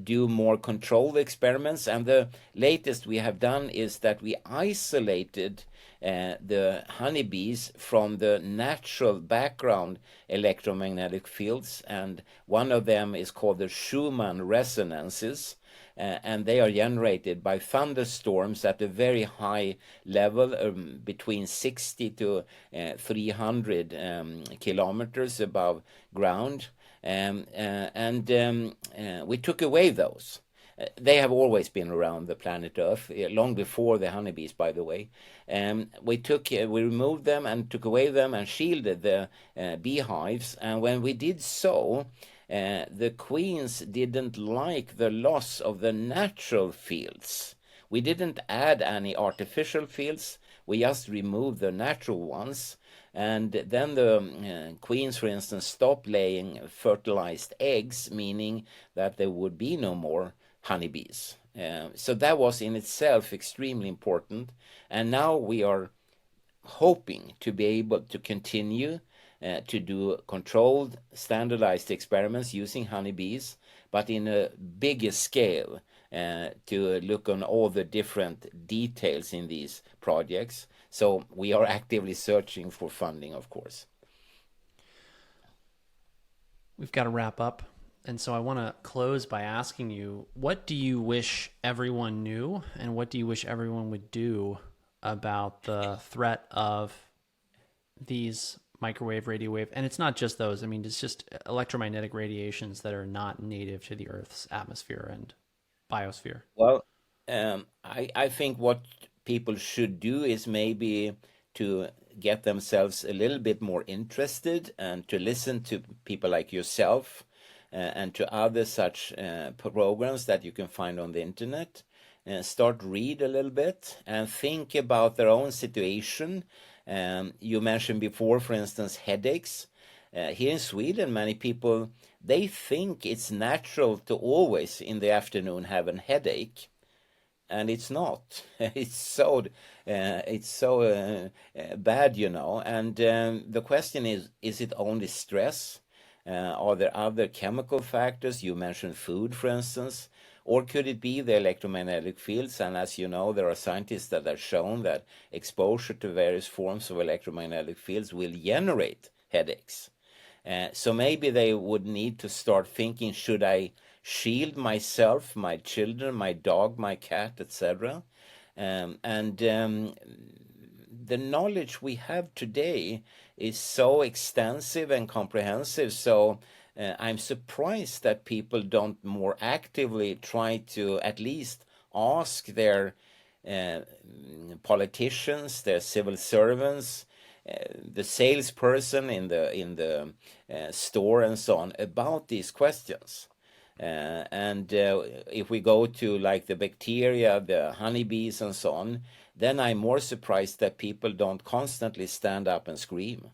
do more controlled experiments, and the latest we have done is that we isolated the honeybees from the natural background electromagnetic fields, and one of them is called the Schumann resonances, and they are generated by thunderstorms at a very high level, between 60 to 300 kilometers above ground. We took away those. They have always been around the planet Earth, long before the honeybees, by the way. We removed them and took away them and shielded the beehives. And when we did so, the queens didn't like the loss of the natural fields. We didn't add any artificial fields. We just removed the natural ones. And then the queens, for instance, stopped laying fertilized eggs, meaning that there would be no more honeybees. So that was in itself extremely important. And now we are hoping to be able to continue to do controlled, standardized experiments using honeybees, but in a bigger scale, to look on all the different details in these projects. So we are actively searching for funding, of course. We've got to wrap up. And so I want to close by asking you, what do you wish everyone knew, and what do you wish everyone would do about the threat of these microwave, radio wave, and it's not just those. I mean, it's just electromagnetic radiations that are not native to the Earth's atmosphere and biosphere. Well, I think what people should do is maybe to get themselves a little bit more interested and to listen to people like yourself, and to other such programs that you can find on the internet. Start read a little bit and think about their own situation. You mentioned before, for instance, headaches. Here in Sweden, many people, they think it's natural to always in the afternoon have a headache, and it's not. It's so bad, you know. And the question is it only stress? Are there other chemical factors? You mentioned food, for instance. Or could it be the electromagnetic fields? And as you know, there are scientists that have shown that exposure to various forms of electromagnetic fields will generate headaches. So maybe they would need to start thinking, should I shield myself, my children, my dog, my cat, etc.? The knowledge we have today is so extensive and comprehensive. So I'm surprised that people don't more actively try to at least ask their politicians, their civil servants, the salesperson in the store and so on about these questions. If we go to like the bacteria, the honeybees and so on, then I'm more surprised that people don't constantly stand up and scream,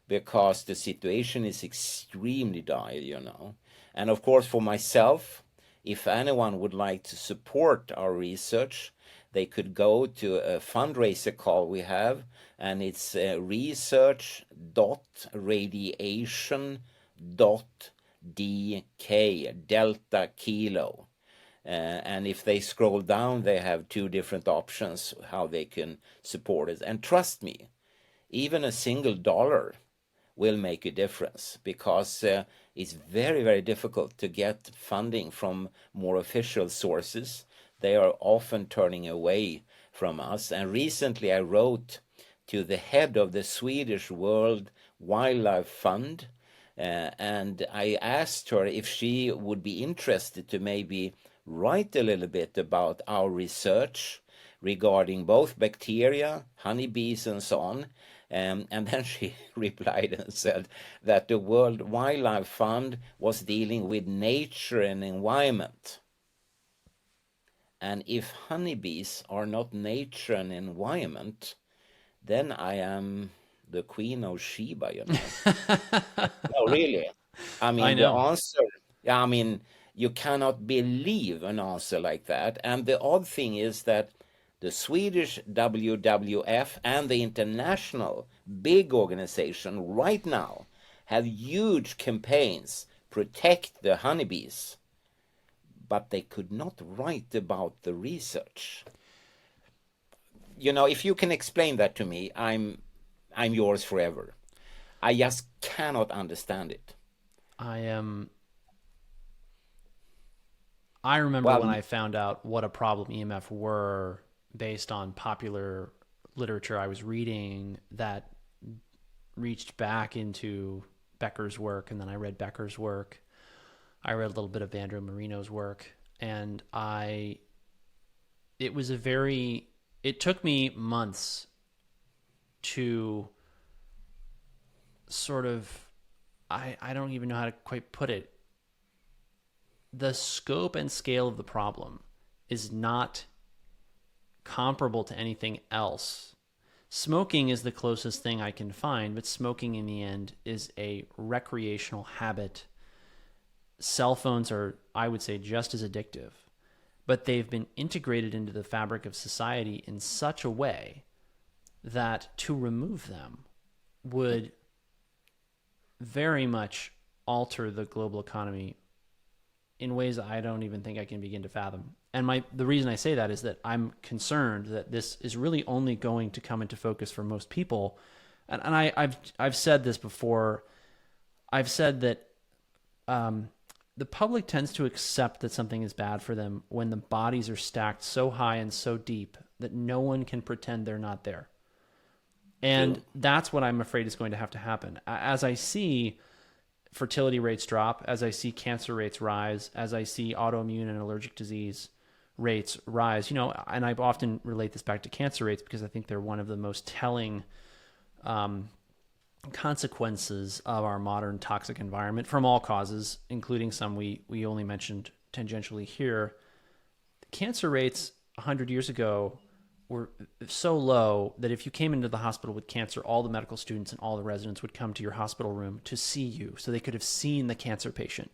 because the situation is extremely dire, you know. And of course, for myself, if anyone would like to support our research, they could go to a fundraiser call we have, and it's research.radiation.dk, Delta Kilo. And if they scroll down, they have two different options how they can support it. And trust me, even a single dollar will make a difference, because it's very, very difficult to get funding from more official sources. They are often turning away from us. And recently I wrote to the head of the Swedish World Wildlife Fund, and I asked her if she would be interested to maybe write a little bit about our research regarding both bacteria, honeybees, and so on. And then she replied and said that the World Wildlife Fund was dealing with nature and environment. And if honeybees are not nature and environment, then I am the Queen of Sheba, you know. No, really. I I mean, the know. answer, yeah, I mean, you cannot believe an answer like that. And the odd thing is that the Swedish WWF and the international big organization right now have huge campaigns protect the honeybees, but they could not write about the research. You know, if you can explain that to me, I'm yours forever. I just cannot understand it. I remember Well, when I found out what a problem EMF were based on popular literature I was reading that reached back into Becker's work, and then I read Becker's work. I read a little bit of Andrew Marino's work, and it took me months to sort of, I don't even know how to quite put it. The scope and scale of the problem is not comparable to anything else. Smoking is the closest thing I can find, but smoking in the end is a recreational habit. Cell phones are, I would say, just as addictive, but they've been integrated into the fabric of society in such a way that to remove them would very much alter the global economy in ways that I don't even think I can begin to fathom. And the reason I say that is that I'm concerned that this is really only going to come into focus for most people. And I've said this before. I've said that the public tends to accept that something is bad for them when the bodies are stacked so high and so deep that no one can pretend they're not there. And that's what I'm afraid is going to have to happen. As I see fertility rates drop, as I see cancer rates rise, as I see autoimmune and allergic disease rates rise, and I often relate this back to cancer rates because I think they're one of the most telling consequences of our modern toxic environment from all causes, including some we only mentioned tangentially here. Cancer rates 100 years ago were so low that if you came into the hospital with cancer, all the medical students and all the residents would come to your hospital room to see you so they could have seen the cancer patient.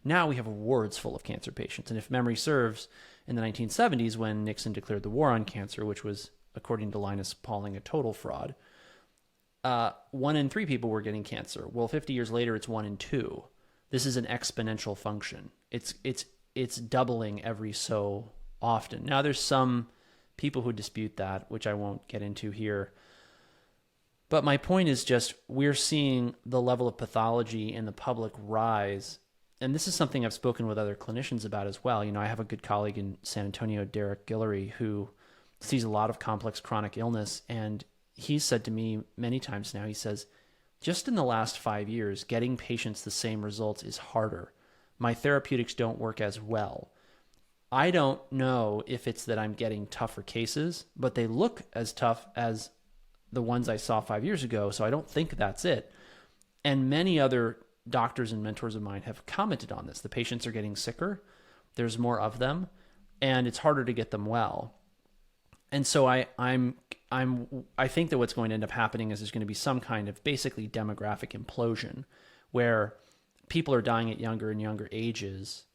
Now we have wards full of cancer patients. And if memory serves, in the 1970s, when Nixon declared the war on cancer, which was, according to Linus Pauling, a total fraud, 1 in 3 people were getting cancer. Well, 50 years later, it's 1 in 2. This is an exponential function. It's doubling every so often. Now, there's some people who dispute that, which I won't get into here. But my point is just we're seeing the level of pathology in the public rise. And this is something I've spoken with other clinicians about as well. I have a good colleague in San Antonio, Derek Guillory, who sees a lot of complex chronic illness. And he's said to me many times now, he says, just in the last 5 years, getting patients the same results is harder. My therapeutics don't work as well. I don't know if it's that I'm getting tougher cases, but they look as tough as the ones I saw 5 years ago, so I don't think that's it. And many other doctors and mentors of mine have commented on this. The patients are getting sicker, there's more of them, and it's harder to get them well. And so I think that what's going to end up happening is there's going to be some kind of basically demographic implosion where people are dying at younger and younger ages.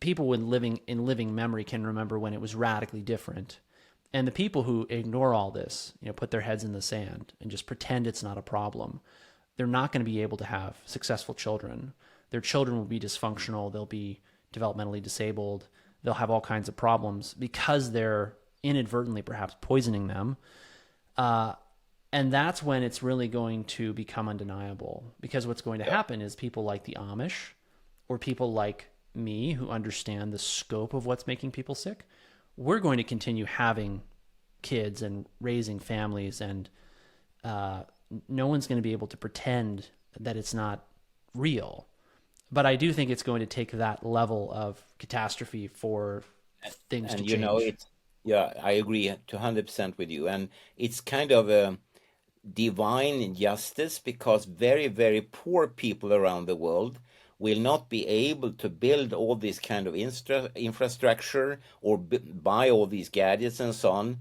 People in living memory can remember when it was radically different. And the people who ignore all this, put their heads in the sand and just pretend it's not a problem, they're not going to be able to have successful children. Their children will be dysfunctional. They'll be developmentally disabled. They'll have all kinds of problems because they're inadvertently perhaps poisoning them. And that's when it's really going to become undeniable, because what's going to happen is people like the Amish or people like me who understand the scope of what's making people sick, we're going to continue having kids and raising families, and no one's going to be able to pretend that it's not real. But I do think it's going to take that level of catastrophe for things to change. I agree 100% with you. And it's kind of a divine injustice because very, very poor people around the world will not be able to build all this kind of infrastructure or buy all these gadgets and so on.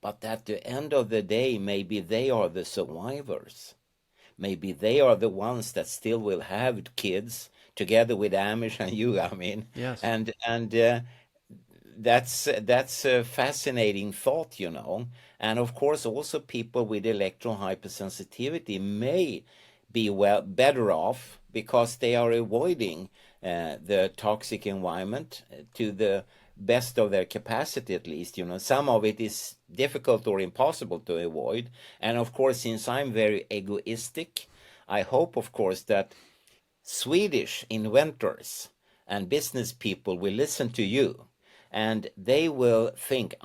But at the end of the day, maybe they are the survivors. Maybe they are the ones that still will have kids together with Amish and you, Yes. And that's a fascinating thought, And of course, also people with electrohypersensitivity may be better off because they are avoiding the toxic environment to the best of their capacity, at least. Some of it is difficult or impossible to avoid. And of course, since I'm very egoistic, I hope, of course, that Swedish inventors and business people will listen to you and they will think,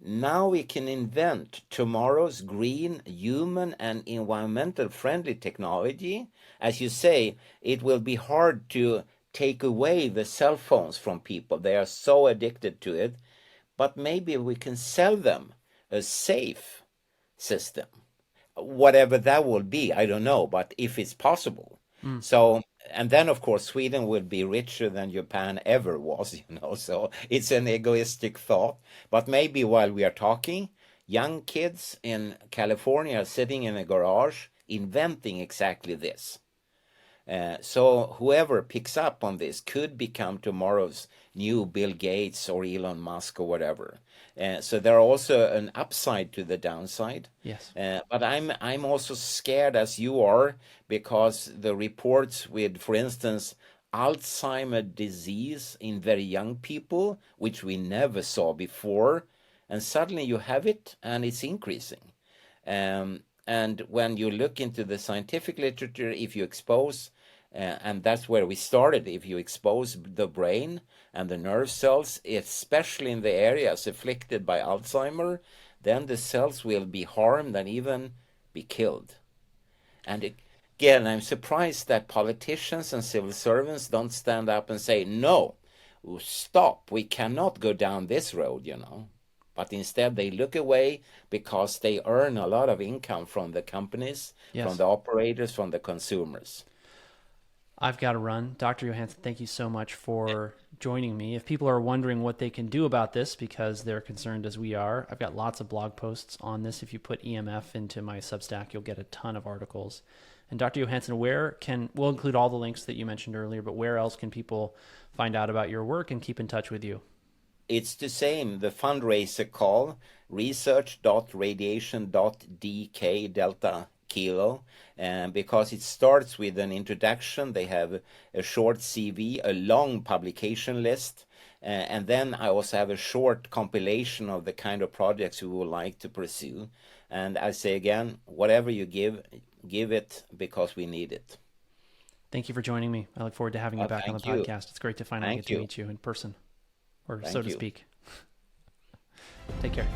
now we can invent tomorrow's green, human, and environmental friendly technology. As you say, it will be hard to take away the cell phones from people. They are so addicted to it. But maybe we can sell them a safe system. Whatever that will be, I don't know, but if it's possible. So, and then of course Sweden will be richer than Japan ever was, so it's an egoistic thought. But maybe while we are talking, young kids in California are sitting in a garage inventing exactly this. So whoever picks up on this could become tomorrow's new Bill Gates or Elon Musk or whatever. So there are also an upside to the downside. Yes. But I'm also scared as you are, because the reports with, for instance, Alzheimer disease in very young people, which we never saw before, and suddenly you have it and it's increasing. And when you look into the scientific literature, if you expose, and that's where we started, if you expose the brain and the nerve cells, especially in the areas afflicted by Alzheimer, then the cells will be harmed and even be killed. And again, I'm surprised that politicians and civil servants don't stand up and say, no, stop, we cannot go down this road, you know. But instead they look away because they earn a lot of income from the companies, Yes. from the operators, from the consumers. I've got to run. Dr. Johansson, thank you so much for joining me. If people are wondering what they can do about this because they're concerned as we are, I've got lots of blog posts on this. If you put EMF into my Substack, you'll get a ton of articles. And Dr. Johansson, we'll include all the links that you mentioned earlier, but where else can people find out about your work and keep in touch with you? It's the same, the fundraiser call, research.radiation.dk delta kilo, because it starts with an introduction. They have a short CV, a long publication list, and then I also have a short compilation of the kind of projects we would like to pursue. And I say again, whatever you give it, because we need it. Thank you for joining me. I look forward to having you back on the podcast. It's great to finally get to meet you in person, or so to speak. Take care.